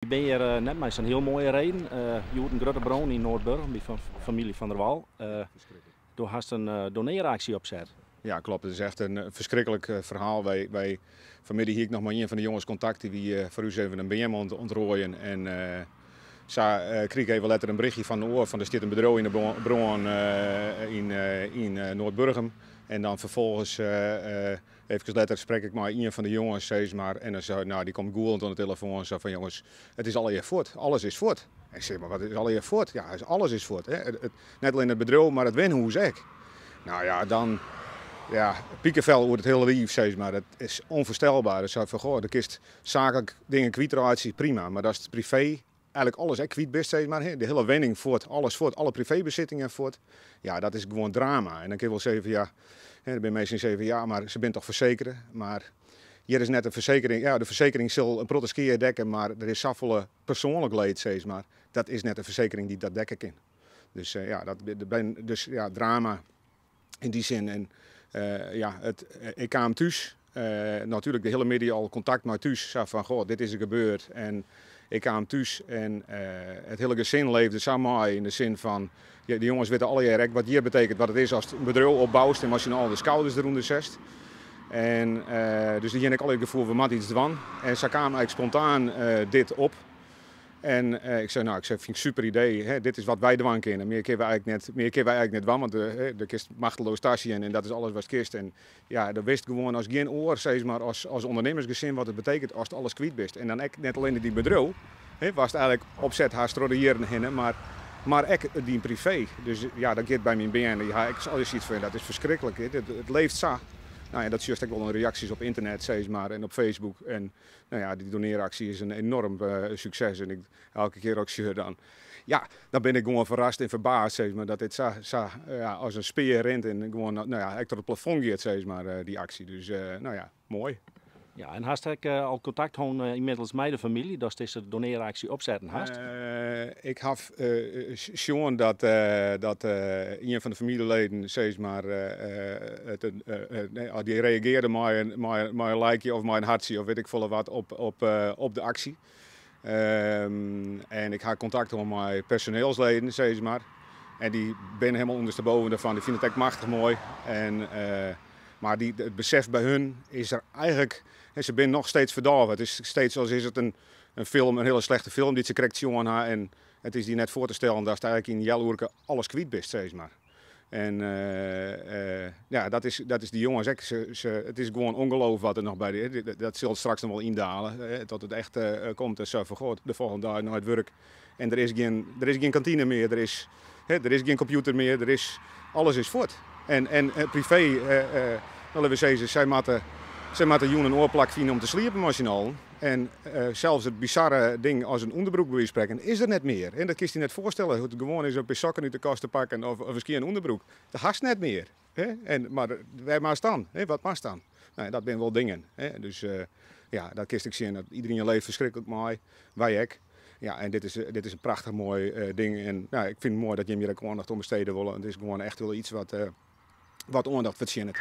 Ik ben hier net met een heel mooie reden. Je hoort een grote bron in Noordburg, bij familie van der Wal. Toen hast een doneeractie opzet. Ja, klopt. Het is echt een verschrikkelijk verhaal. Wij vanmiddag hier ik nog maar een van de jongens contact die voor u even een BM ontrooien. En kreeg even later een berichtje van de oor van de sticht een bedrijf in de bron in Noordburgum. En dan vervolgens, even later spreek ik maar een van de jongens, zeg maar. En dan zei, nou, die komt goelend aan de telefoon en zei van jongens, het is al je voort. Alles is voort. En ik zeg, maar wat is al je voort? Ja, alles is voort. Hè? Net alleen het bedrijf, maar het winhoes ook. Nou ja, dan... Ja, piekenvel wordt het heel lief, zeg maar. Dat is onvoorstelbaar. Dus van, goh, de kist zakelijk dingen kwijtraad, prima. Maar dat is het privé, eigenlijk alles kwijt best, zeg maar. De hele wenning voort, alles voort, alle privébezittingen voort. Ja, dat is gewoon drama. En dan kun je wel zeggen, ja, er zijn mensen die zeggen, ja, maar ze bent toch verzekerd. Maar hier is net een verzekering, ja, de verzekering zal een proteskeer dekken, maar er is zoveel persoonlijk leed, zeg maar. Dat is net een verzekering die dat dekken kan. Dus ja, drama in die zin. En, ik kwam thuis, natuurlijk de hele media al contact met thuis, zei van goh, dit is er gebeurd. En ik kwam thuis en het hele gezin leefde samen in de zin van, ja, de jongens weten alle jaren wat hier betekent, wat het is als een bedrijf opbouwt en als je al de schouders eronder zet. En dus die had ik al het gevoel, we moeten iets doen. En ze kwamen eigenlijk spontaan dit op. En ik zei, vind ik een super idee. Hè? Dit is wat wij doen kunnen. Meer kunnen wij eigenlijk net doen, want de kist machteloos tasje en dat is alles wat kist. En ja, dat wist gewoon als geen oor, zeg maar, als ondernemersgezin wat het betekent als het alles kwijt bent. En dan net alleen die bedrijf, was het eigenlijk opzet haar stroderen heen, maar ook die privé. Dus ja, dat gaat bij mijn BN. Ja, ik zal je iets van, dat is verschrikkelijk. Het leeft zo. Nou ja, dat zie je ook wel in reacties op internet, zeg maar, en op Facebook. En nou ja, die doneeractie is een enorm succes. En elke keer ook zie dan. Ja, dan ben ik gewoon verrast en verbaasd, zeg maar, dat dit als een speer rent en gewoon, nou ja, echt tot het plafond gaat, zeg maar, die actie. Dus, nou ja, mooi. Ja, en hast ik al contact gehad inmiddels met de familie, dat is de doneeractie opzetten hast? Ik heb gezien dat een van de familieleden, zeg maar, die reageerde met een likeje of met een hartje of weet ik veel wat op de actie. En ik had contact met personeelsleden, zeg maar. En die ben helemaal ondersteboven daarvan. Die vinden het echt machtig mooi. En, maar het besef bij hun is er eigenlijk... En ze zijn nog steeds verdorven. Het is steeds zoals is het een film, een hele slechte film die ze krijgt jongen haar. En het is die net voor te stellen dat het eigenlijk in Jelloerke alles kwijt is, zeg maar. En ja, dat is die jongens. Het is gewoon ongeloof wat er nog bij is. Dat zal straks nog wel indalen. Tot het echt komt en zo van God, de volgende dag naar het werk. En er is geen kantine meer, er is geen computer meer, alles is voort. En privé, laten we zeggen, zij moeten een oorplak vinden om te sliepen machinaal. En zelfs het bizarre ding als een onderbroek bij wijze van spreken is er net meer. En dat kun je je net voorstellen, hoe het gewoon is om een sokken uit de kast te pakken of misschien een onderbroek. Dat haast net meer. Maar wij maar staan. Wat maar staan. Nou, dat zijn wel dingen. Dus ja, dat kun je zien. Dat iedereen leeft verschrikkelijk mooi. Wij ook. Ja, en dit is een prachtig mooi ding. En ja, ik vind het mooi dat je hier ook aandacht om besteden willen. Het is gewoon echt wel iets wat aandacht verdient.